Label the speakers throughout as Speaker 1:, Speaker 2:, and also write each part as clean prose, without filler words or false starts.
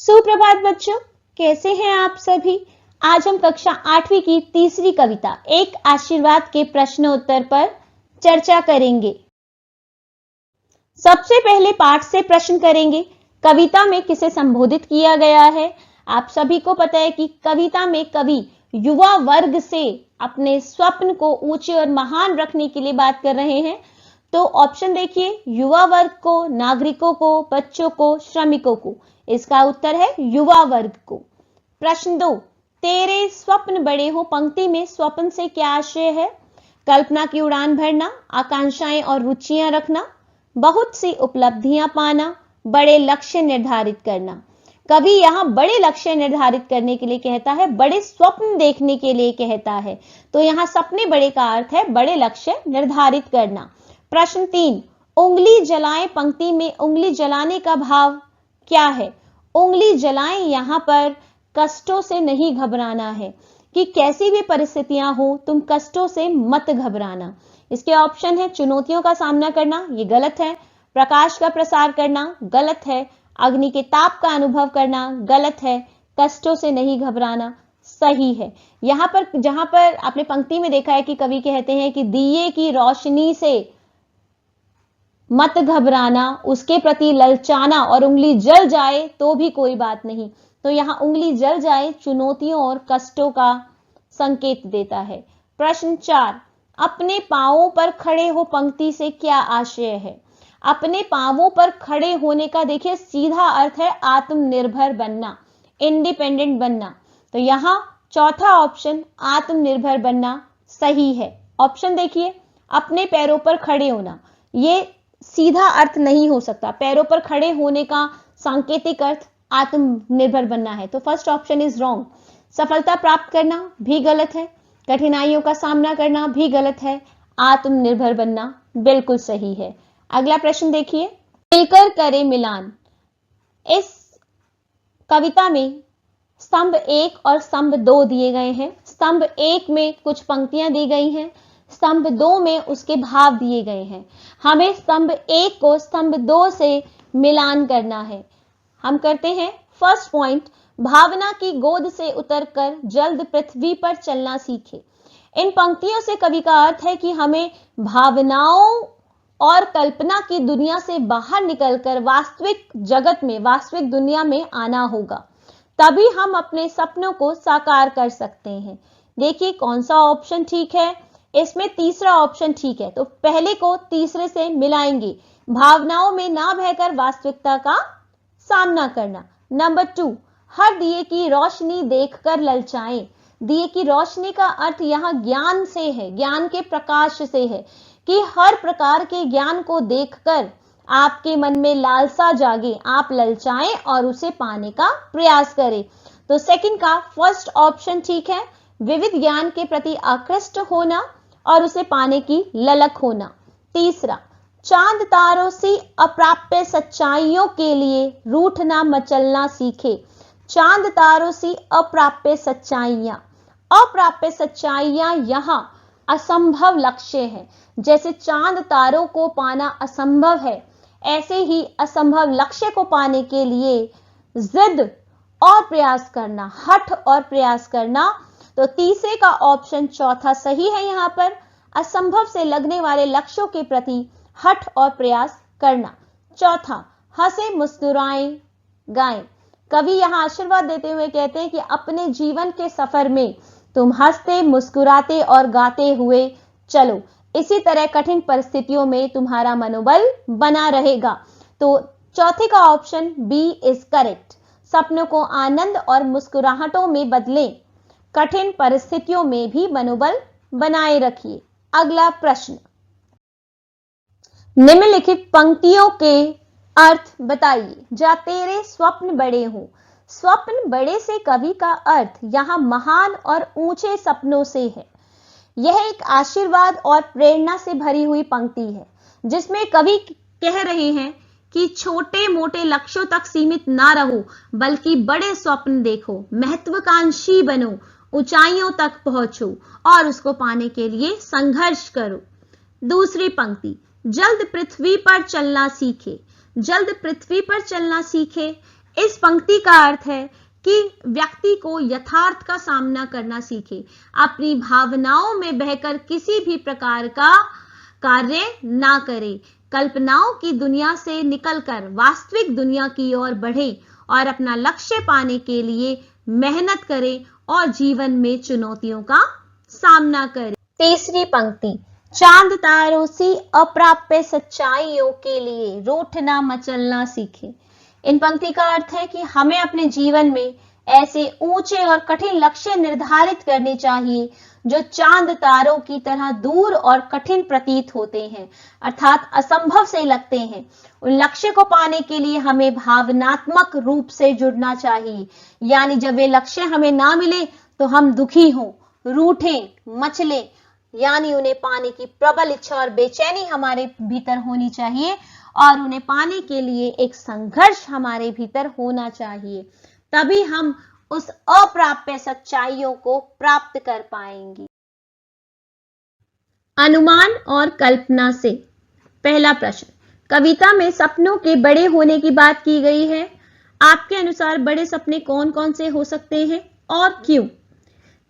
Speaker 1: सुप्रभात बच्चों, कैसे हैं आप सभी। आज हम कक्षा 8वीं की तीसरी कविता एक आशीर्वाद के प्रश्नोत्तर पर चर्चा करेंगे। सबसे पहले पाठ से प्रश्न करेंगे। कविता में किसे संबोधित किया गया है। आप सभी को पता है कि कविता में कवि युवा वर्ग से अपने स्वप्न को ऊंचे और महान रखने के लिए बात कर रहे हैं। तो ऑप्शन देखिए, युवा वर्ग को, नागरिकों को, बच्चों को, श्रमिकों को। इसका उत्तर है युवा वर्ग को। प्रश्न 2, तेरे स्वप्न बड़े हो पंक्ति में स्वप्न से क्या आशय है। कल्पना की उड़ान भरना, आकांक्षाएं और रुचियां रखना, बहुत सी उपलब्धियां पाना, बड़े लक्ष्य निर्धारित करना। कवि यहां बड़े लक्ष्य निर्धारित करने के लिए कहता है, बड़े स्वप्न देखने के लिए कहता है। तो यहां सपने बड़े का अर्थ है बड़े लक्ष्य निर्धारित करना। प्रश्न 3, उंगली जलाएं पंक्ति में उंगली जलाने का भाव क्या है। उंगली जलाएं यहां पर कष्टों से नहीं घबराना है, कि कैसी भी परिस्थितियां हो तुम कष्टों से मत घबराना। इसके ऑप्शन है, चुनौतियों का सामना करना, ये गलत है। प्रकाश का प्रसार करना, गलत है। अग्नि के ताप का अनुभव करना, गलत है। कष्टों से नहीं घबराना, सही है। यहां पर जहां पर आपने पंक्ति में देखा है कि कवि कहते हैं कि दिए की रोशनी से मत घबराना, उसके प्रति ललचाना, और उंगली जल जाए तो भी कोई बात नहीं। तो यहां उंगली जल जाए चुनौतियों और कष्टों का संकेत देता है। प्रश्न 4, अपने पांवों पर खड़े हो पंक्ति से क्या आशय है। अपने पांवों पर खड़े होने का देखिए सीधा अर्थ है आत्मनिर्भर बनना, इंडिपेंडेंट बनना। तो यहां चौथा ऑप्शन आत्मनिर्भर बनना सही है। ऑप्शन देखिए, अपने पैरों पर खड़े होना, ये सीधा अर्थ नहीं हो सकता। पैरों पर खड़े होने का सांकेतिक अर्थ आत्मनिर्भर बनना है। तो फर्स्ट ऑप्शन इज रॉन्ग। सफलता प्राप्त करना भी गलत है। कठिनाइयों का सामना करना भी गलत है। आत्मनिर्भर बनना बिल्कुल सही है। अगला प्रश्न देखिए, मिलकर करे मिलान। इस कविता में स्तंभ 1 और स्तंभ 2 दिए गए हैं। स्तंभ 1 में कुछ पंक्तियां दी गई हैं, स्तंभ 2 में उसके भाव दिए गए हैं। हमें स्तंभ 1 को स्तंभ 2 से मिलान करना है। हम करते हैं। फर्स्ट पॉइंट, भावना की गोद से उतरकर जल्द पृथ्वी पर चलना सीखे। इन पंक्तियों से कवि का अर्थ है कि हमें भावनाओं और कल्पना की दुनिया से बाहर निकलकर वास्तविक जगत में, वास्तविक दुनिया में आना होगा, तभी हम अपने सपनों को साकार कर सकते हैं। देखिए कौन सा ऑप्शन ठीक है। इसमें तीसरा ऑप्शन ठीक है। तो पहले को तीसरे से मिलाएंगे, भावनाओं में ना बहकर वास्तविकता का सामना करना। नंबर 2, हर दिए की रोशनी देखकर ललचाएं। दिए की रोशनी का अर्थ यहां ज्ञान से है, ज्ञान के प्रकाश से है, कि हर प्रकार के ज्ञान को देखकर आपके मन में लालसा जागे, आप ललचाएं और उसे पाने का प्रयास करें। तो सेकंड का फर्स्ट ऑप्शन ठीक है, विविध ज्ञान के प्रति आकृष्ट होना और उसे पाने की ललक होना। तीसरा, चांद तारों सी अप्राप्य सच्चाइयों के लिए रूठना मचलना सीखे। चांद तारों सी अप्राप्य सच्चाइयां, अप्राप्य सच्चाइयां यहां असंभव लक्ष्य है। जैसे चांद तारों को पाना असंभव है, ऐसे ही असंभव लक्ष्य को पाने के लिए जिद और प्रयास करना, हठ और प्रयास करना। तो तीसरे का ऑप्शन चौथा सही है। यहां पर असंभव से लगने वाले लक्ष्यों के प्रति हठ और प्रयास करना। चौथा, हंसे मुस्कुराएं गाएं। कवि यहां आशीर्वाद देते हुए कहते हैं कि अपने जीवन के सफर में तुम हंसते मुस्कुराते और गाते हुए चलो, इसी तरह कठिन परिस्थितियों में तुम्हारा मनोबल बना रहेगा। तो चौथे का ऑप्शन बी इज करेक्ट। सपनों को आनंद और मुस्कुराहटों में बदलें, कठिन परिस्थितियों में भी मनोबल बनाए रखिए। अगला प्रश्न, निम्नलिखित पंक्तियों के अर्थ बताइए। जा तेरे स्वप्न बड़े हो। स्वप्न बड़े से कवि का अर्थ यहां महान और ऊंचे सपनों से है। यह एक आशीर्वाद और प्रेरणा से भरी हुई पंक्ति है, जिसमें कवि कह रहे हैं कि छोटे मोटे लक्ष्यों तक सीमित ना रहो, बल्कि बड़े स्वप्न देखो, महत्वाकांक्षी बनो, ऊंचाइयों तक पहुंचो और उसको पाने के लिए संघर्ष करो। दूसरी पंक्ति, जल्द पृथ्वी पर चलना सीखे। जल्द पृथ्वी पर चलना सीखे, इस पंक्ति का अर्थ है कि व्यक्ति को यथार्थ का सामना करना सीखे, अपनी भावनाओं में बहकर किसी भी प्रकार का कार्य ना करे, कल्पनाओं की दुनिया से निकलकर वास्तविक दुनिया की ओर बढ़े और अपना लक्ष्य पाने के लिए मेहनत करे और जीवन में चुनौतियों का सामना करे। तीसरी पंक्ति, चांद तारों सी अप्राप्य सच्चाइयों के लिए रूठना मचलना सीखे। इन पंक्ति का अर्थ है कि हमें अपने जीवन में ऐसे ऊंचे और कठिन लक्ष्य निर्धारित करने चाहिए जो चांद तारों की तरह दूर और कठिन प्रतीत होते हैं, अर्थात असंभव से लगते हैं। उन लक्ष्य को पाने के लिए हमें भावनात्मक रूप से जुड़ना चाहिए, यानी जब वे लक्ष्य हमें ना मिले तो हम दुखी हों, रूठें, मचलें, यानी उन्हें पाने की प्रबल इच्छा और बेचैनी हमारे भीतर होनी चाहिए और उन्हें पाने के लिए एक संघर्ष हमारे भीतर होना चाहिए, तभी हम उस अप्राप्य सच्चाइयों को प्राप्त कर पाएंगे। अनुमान और कल्पना से। पहला प्रश्न, कविता में सपनों के बड़े होने की बात की गई है। आपके अनुसार बड़े सपने कौन कौन से हो सकते हैं और क्यों?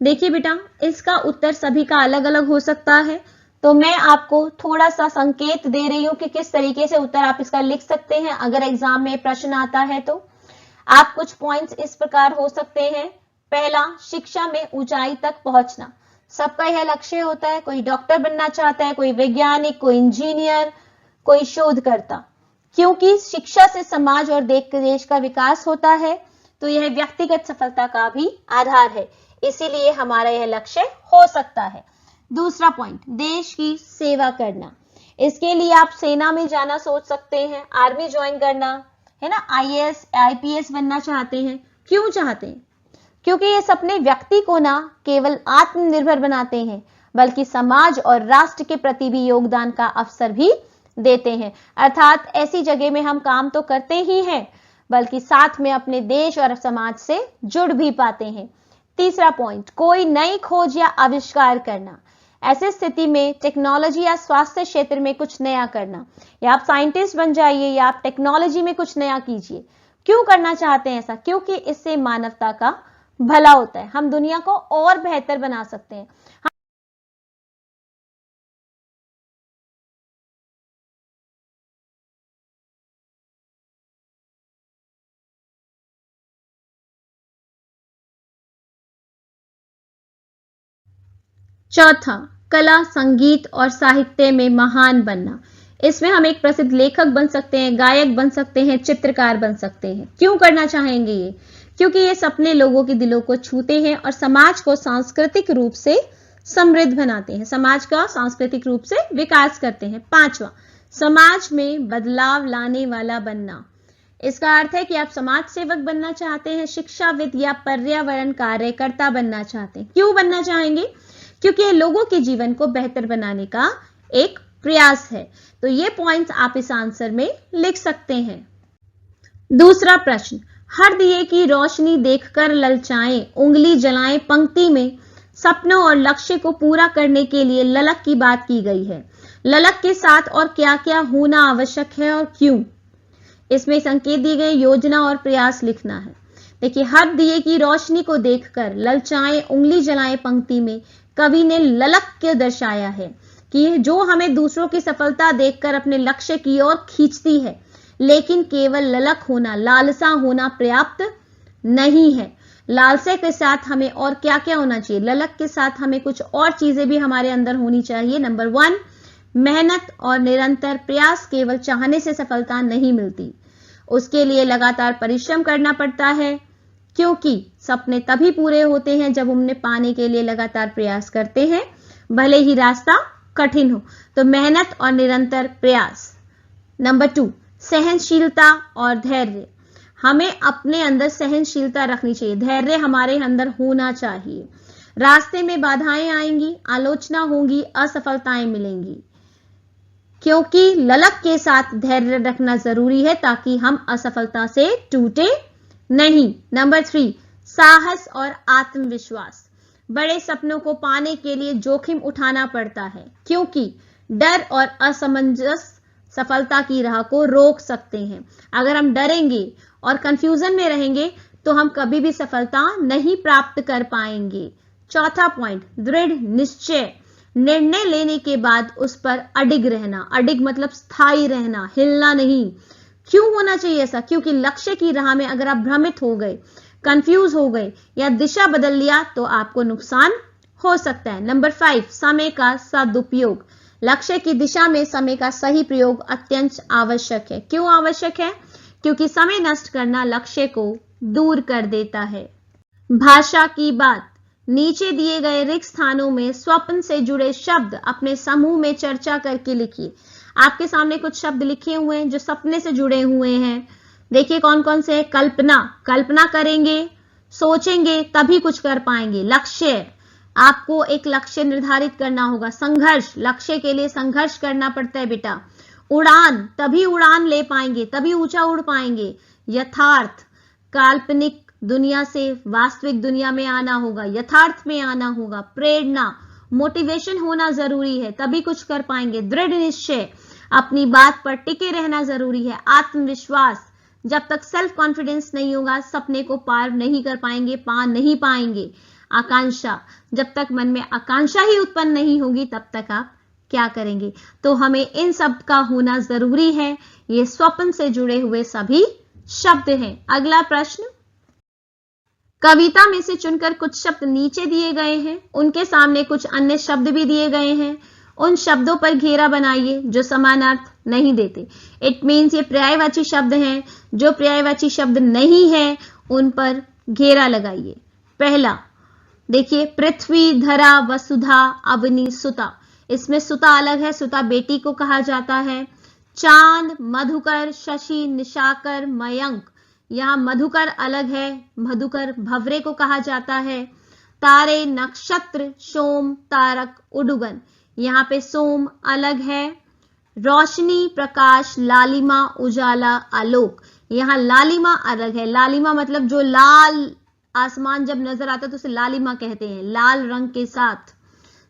Speaker 1: देखिए बेटा, इसका उत्तर सभी का अलग अलग हो सकता है, तो मैं आपको थोड़ा सा संकेत दे रही हूं कि किस तरीके से उत्तर आप इसका लिख सकते हैं अगर एग्जाम में प्रश्न आता है तो। आप कुछ पॉइंट्स इस प्रकार हो सकते हैं। पहला, शिक्षा में ऊंचाई तक पहुंचना। सबका यह लक्ष्य होता है, कोई डॉक्टर बनना चाहता है, कोई वैज्ञानिक, कोई इंजीनियर, कोई शोधकर्ता, क्योंकि शिक्षा से समाज और देश का विकास होता है, तो यह व्यक्तिगत सफलता का भी आधार है, इसीलिए हमारा यह लक्ष्य हो सकता है। दूसरा पॉइंट, देश की सेवा करना। इसके लिए आप सेना में जाना सोच सकते हैं, आर्मी ज्वाइन करना है ना, आईएएस आईपीएस बनना चाहते हैं। क्यों चाहते हैं? क्योंकि ये सपने व्यक्ति को ना केवल आत्मनिर्भर बनाते हैं, बल्कि समाज और राष्ट्र के प्रति भी योगदान का अवसर भी देते हैं। अर्थात ऐसी जगह में हम काम तो करते ही हैं, बल्कि साथ में अपने देश और समाज से जुड़ भी पाते हैं। तीसरा पॉइंट, कोई नई खोज या आविष्कार करना। ऐसी स्थिति में टेक्नोलॉजी या स्वास्थ्य क्षेत्र में कुछ नया करना, या आप साइंटिस्ट बन जाइए या आप टेक्नोलॉजी में कुछ नया कीजिए। क्यों करना चाहते हैं ऐसा? क्योंकि इससे मानवता का भला होता है, हम दुनिया को और बेहतर बना सकते हैं। चौथा, कला, संगीत और साहित्य में महान बनना। इसमें हम एक प्रसिद्ध लेखक बन सकते हैं, गायक बन सकते हैं, चित्रकार बन सकते हैं। क्यों करना चाहेंगे ये? क्योंकि ये सपने लोगों के दिलों को छूते हैं और समाज को सांस्कृतिक रूप से समृद्ध बनाते हैं, समाज का सांस्कृतिक रूप से विकास करते हैं। पांचवा, समाज में बदलाव लाने वाला बनना। इसका अर्थ है कि आप समाज सेवक बनना चाहते हैं, शिक्षाविद या पर्यावरण कार्यकर्ता बनना चाहते हैं। क्यों बनना चाहेंगे? क्योंकि ये लोगों के जीवन को बेहतर बनाने का एक प्रयास है। तो ये पॉइंट्स आप इस आंसर में लिख सकते हैं। दूसरा प्रश्न, हर दिए की रोशनी देखकर ललचाएं, उंगली जलाएं पंक्ति में सपनों और लक्ष्य को पूरा करने के लिए ललक की बात की गई है। ललक के साथ और क्या क्या होना आवश्यक है और क्यों? इसमें संकेत दिए गए योजना और प्रयास लिखना है। देखिए, हर दिए की रोशनी को देखकर ललचाएं, उंगली जलाएं पंक्ति में कवि ने ललक के दर्शाया है कि जो हमें दूसरों की सफलता देखकर अपने लक्ष्य की ओर खींचती है, लेकिन केवल ललक होना, लालसा होना पर्याप्त नहीं है। लालसे के साथ हमें और क्या क्या होना चाहिए? ललक के साथ हमें कुछ और चीजें भी हमारे अंदर होनी चाहिए। नंबर 1, मेहनत और निरंतर प्रयास। केवल चाहने से सफलता नहीं मिलती, उसके लिए लगातार परिश्रम करना पड़ता है, क्योंकि सपने तभी पूरे होते हैं जब उन्हें पाने के लिए लगातार प्रयास करते हैं, भले ही रास्ता कठिन हो। तो मेहनत और निरंतर प्रयास। नंबर 2, सहनशीलता और धैर्य। हमें अपने अंदर सहनशीलता रखनी चाहिए, धैर्य हमारे अंदर होना चाहिए। रास्ते में बाधाएं आएंगी, आलोचना होंगी, असफलताएं मिलेंगी, क्योंकि ललक के साथ धैर्य रखना जरूरी है ताकि हम असफलता से टूटे नहीं। नंबर 3, साहस और आत्मविश्वास। बड़े सपनों को पाने के लिए जोखिम उठाना पड़ता है, क्योंकि डर और असमंजस सफलता की राह को रोक सकते हैं। अगर हम डरेंगे और कंफ्यूजन में रहेंगे तो हम कभी भी सफलता नहीं प्राप्त कर पाएंगे। चौथा पॉइंट, दृढ़ निश्चय, निर्णय लेने के बाद उस पर अडिग रहना। अडिग मतलब स्थायी रहना, हिलना नहीं। क्यों होना चाहिए ऐसा? क्योंकि लक्ष्य की राह में अगर आप भ्रमित हो गए, कंफ्यूज हो गए या दिशा बदल लिया तो आपको नुकसान हो सकता है। नंबर 5, समय का सदुपयोग। लक्ष्य की दिशा में समय का सही प्रयोग अत्यंत आवश्यक है। क्यों आवश्यक है? क्योंकि समय नष्ट करना लक्ष्य को दूर कर देता है। भाषा की बात, नीचे दिए गए रिक्त स्थानों में स्वप्न से जुड़े शब्द अपने समूह में चर्चा करके लिखिए। आपके सामने कुछ शब्द लिखे हुए हैं जो सपने से जुड़े हुए हैं। देखिए कौन कौन से हैं। कल्पना, कल्पना करेंगे, सोचेंगे तभी कुछ कर पाएंगे। लक्ष्य, आपको एक लक्ष्य निर्धारित करना होगा। संघर्ष, लक्ष्य के लिए संघर्ष करना पड़ता है बेटा। उड़ान, तभी उड़ान ले पाएंगे, तभी ऊंचा उड़ पाएंगे। यथार्थ, काल्पनिक दुनिया से वास्तविक दुनिया में आना होगा, यथार्थ में आना होगा। प्रेरणा, मोटिवेशन होना जरूरी है, तभी कुछ कर पाएंगे। दृढ़ निश्चय, अपनी बात पर टिके रहना जरूरी है। आत्मविश्वास, जब तक सेल्फ कॉन्फिडेंस नहीं होगा सपने को पार नहीं कर पाएंगे, पा नहीं पाएंगे। आकांक्षा, जब तक मन में आकांक्षा ही उत्पन्न नहीं होगी तब तक आप क्या करेंगे? तो हमें इन सब का होना जरूरी है। ये स्वप्न से जुड़े हुए सभी शब्द हैं। अगला प्रश्न, कविता में से चुनकर कुछ शब्द नीचे दिए गए हैं, उनके सामने कुछ अन्य शब्द भी दिए गए हैं। उन शब्दों पर घेरा बनाइए जो समान अर्थ नहीं देते। इट मीन्स ये पर्यायवाची शब्द हैं। जो पर्यायवाची शब्द नहीं है उन पर घेरा लगाइए। पहला देखिए, पृथ्वी, धरा, वसुधा, अवनी, सुता। इसमें सुता अलग है, सुता बेटी को कहा जाता है। चांद, मधुकर, शशि, निशाकर, मयंक, यहां मधुकर अलग है, मधुकर भवरे को कहा जाता है। तारे, नक्षत्र, सोम, तारक, उडुगन, यहां पे सोम अलग है। रोशनी, प्रकाश, लालिमा, उजाला, आलोक, यहां लालिमा अलग है। लालिमा मतलब जो लाल आसमान जब नजर आता है तो उसे लालिमा कहते हैं, लाल रंग के साथ।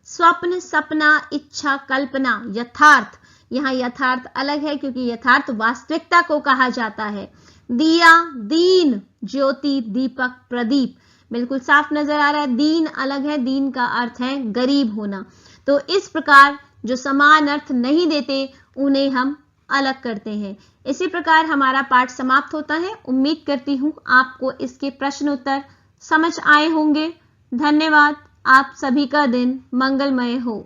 Speaker 1: स्वप्न, सपना, इच्छा, कल्पना, यथार्थ, यहां यथार्थ अलग है क्योंकि यथार्थ वास्तविकता को कहा जाता है। दिया, दीन, ज्योति, दीपक, प्रदीप, बिल्कुल साफ नजर आ रहा है। दीन अलग है, दीन का अर्थ है गरीब होना। तो इस प्रकार जो समान अर्थ नहीं देते उन्हें हम अलग करते हैं। इसी प्रकार हमारा पाठ समाप्त होता है। उम्मीद करती हूं आपको इसके प्रश्न उत्तर समझ आए होंगे। धन्यवाद। आप सभी का दिन मंगलमय हो।